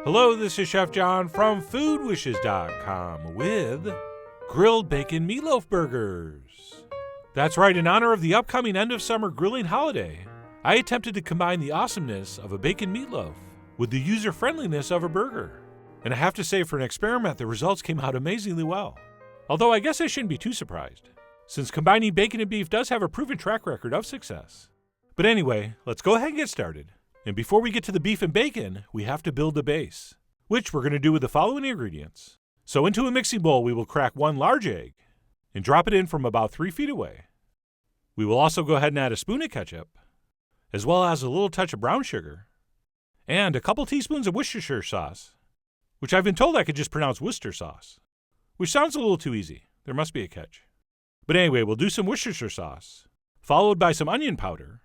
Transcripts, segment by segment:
Hello, this is Chef John from foodwishes.com with grilled bacon meatloaf burgers. That's right, in honor of the upcoming end of summer grilling holiday, I attempted to combine the awesomeness of a bacon meatloaf with the user-friendliness of a burger. And I have to say, for an experiment, the results came out amazingly well. Although I guess I shouldn't be too surprised, since combining bacon and beef does have a proven track record of success. But anyway, let's go ahead and get started. And before we get to the beef and bacon, we have to build the base, which we're going to do with the following ingredients. So into a mixing bowl, we will crack 1 large egg and drop it in from about 3 feet away. We will also go ahead and add a spoon of ketchup, as well as a little touch of brown sugar, and a couple teaspoons of Worcestershire sauce, which I've been told I could just pronounce Worcester sauce, which sounds a little too easy. There must be a catch. But anyway, we'll do some Worcestershire sauce, followed by some onion powder,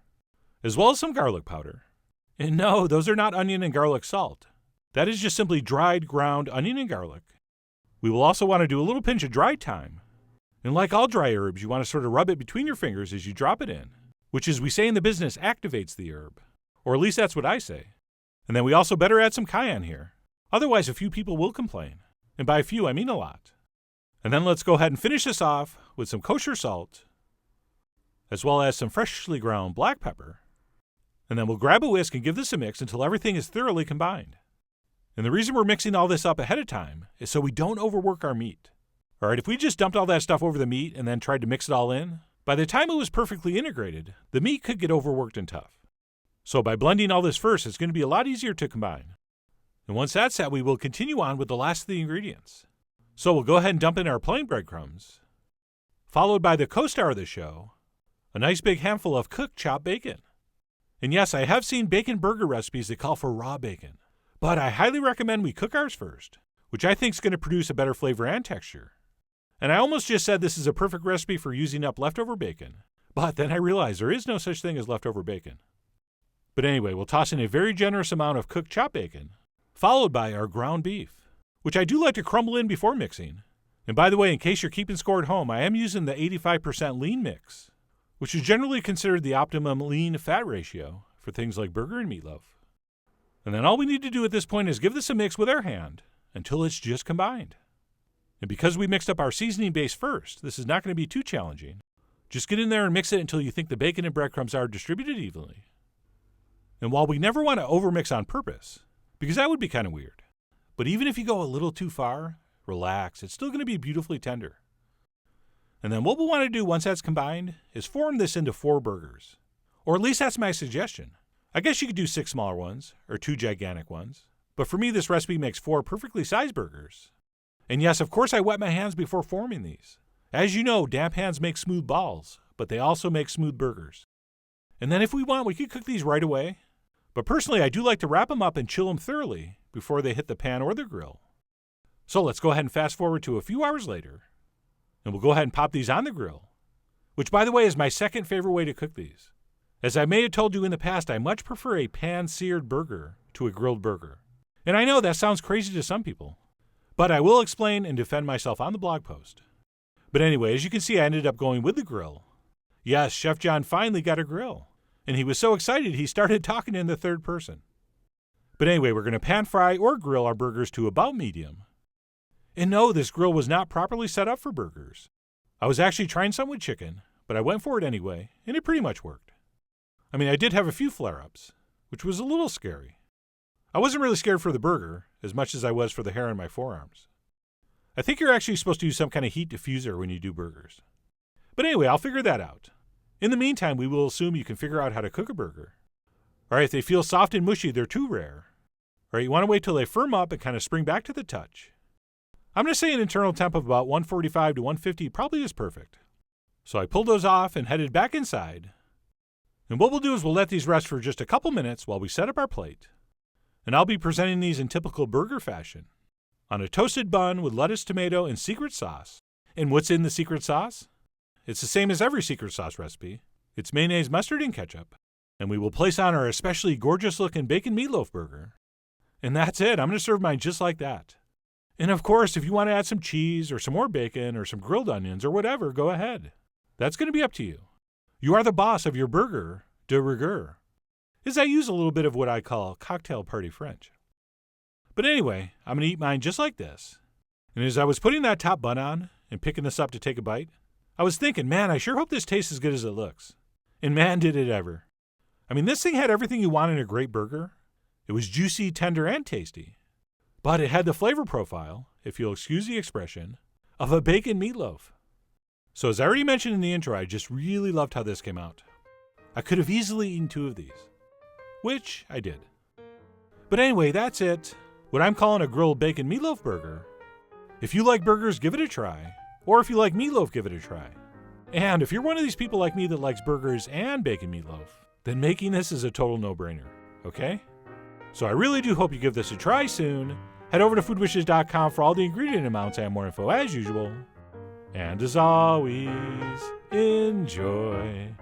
as well as some garlic powder. And no, those are not onion and garlic salt. That is just simply dried, ground onion and garlic. We will also want to do a little pinch of dried thyme. And like all dry herbs, you want to sort of rub it between your fingers as you drop it in, which, as we say in the business, activates the herb. Or at least that's what I say. And then we also better add some cayenne here. Otherwise, a few people will complain. And by a few, I mean a lot. And then let's go ahead and finish this off with some kosher salt, as well as some freshly ground black pepper. And then we'll grab a whisk and give this a mix until everything is thoroughly combined. And the reason we're mixing all this up ahead of time is so we don't overwork our meat. All right, if we just dumped all that stuff over the meat and then tried to mix it all in, by the time it was perfectly integrated, the meat could get overworked and tough. So by blending all this first, it's going to be a lot easier to combine. And once that's set, we will continue on with the last of the ingredients. So we'll go ahead and dump in our plain breadcrumbs, followed by the co-star of the show, a nice big handful of cooked chopped bacon. And yes, I have seen bacon burger recipes that call for raw bacon, but I highly recommend we cook ours first, which I think is going to produce a better flavor and texture. And I almost just said this is a perfect recipe for using up leftover bacon, but then I realized there is no such thing as leftover bacon. But anyway, we'll toss in a very generous amount of cooked chopped bacon, followed by our ground beef, which I do like to crumble in before mixing. And by the way, in case you're keeping score at home, I am using the 85% lean mix, which is generally considered the optimum lean-fat ratio for things like burger and meatloaf. And then all we need to do at this point is give this a mix with our hand until it's just combined. And because we mixed up our seasoning base first, this is not going to be too challenging. Just get in there and mix it until you think the bacon and breadcrumbs are distributed evenly. And while we never want to overmix on purpose, because that would be kind of weird, but even if you go a little too far, relax, it's still going to be beautifully tender. And then what we'll want to do once that's combined is form this into 4 burgers. Or at least that's my suggestion. I guess you could do 6 smaller ones, or 2 gigantic ones. But for me, this recipe makes 4 perfectly sized burgers. And yes, of course I wet my hands before forming these. As you know, damp hands make smooth balls, but they also make smooth burgers. And then if we want, we could cook these right away. But personally, I do like to wrap them up and chill them thoroughly before they hit the pan or the grill. So let's go ahead and fast forward to a few hours later. And we'll go ahead and pop these on the grill, which, by the way, is my second favorite way to cook these. As I may have told you in the past, I much prefer a pan-seared burger to a grilled burger. And I know that sounds crazy to some people, but I will explain and defend myself on the blog post. But anyway, as you can see, I ended up going with the grill. Yes, Chef John finally got a grill, and he was so excited he started talking in the third person. But anyway, we're going to pan-fry or grill our burgers to about medium. And no, this grill was not properly set up for burgers. I was actually trying some with chicken, but I went for it anyway, and it pretty much worked. I mean, I did have a few flare-ups, which was a little scary. I wasn't really scared for the burger, as much as I was for the hair on my forearms. I think you're actually supposed to use some kind of heat diffuser when you do burgers. But anyway, I'll figure that out. In the meantime, we will assume you can figure out how to cook a burger. All right, if they feel soft and mushy, they're too rare. All right, you want to wait till they firm up and kind of spring back to the touch. I'm going to say an internal temp of about 145 to 150 probably is perfect. So I pulled those off and headed back inside. And what we'll do is we'll let these rest for just a couple minutes while we set up our plate. And I'll be presenting these in typical burger fashion, on a toasted bun with lettuce, tomato, and secret sauce. And what's in the secret sauce? It's the same as every secret sauce recipe. It's mayonnaise, mustard, and ketchup. And we will place on our especially gorgeous-looking bacon meatloaf burger. And that's it. I'm going to serve mine just like that. And of course, if you want to add some cheese or some more bacon or some grilled onions or whatever, go ahead. That's going to be up to you. You are the boss of your burger de rigueur. Is I use a little bit of what I call cocktail party French. But anyway, I'm going to eat mine just like this. And as I was putting that top bun on and picking this up to take a bite, I was thinking, man, I sure hope this tastes as good as it looks. And man, did it ever. I mean, this thing had everything you want in a great burger. It was juicy, tender, and tasty. But it had the flavor profile, if you'll excuse the expression, of a bacon meatloaf. So as I already mentioned in the intro, I just really loved how this came out. I could have easily eaten 2 of these, which I did. But anyway, that's it. What I'm calling a grilled bacon meatloaf burger. If you like burgers, give it a try. Or if you like meatloaf, give it a try. And if you're one of these people like me that likes burgers and bacon meatloaf, then making this is a total no-brainer, okay? So I really do hope you give this a try soon. Head over to foodwishes.com for all the ingredient amounts and more info as usual. And as always, enjoy.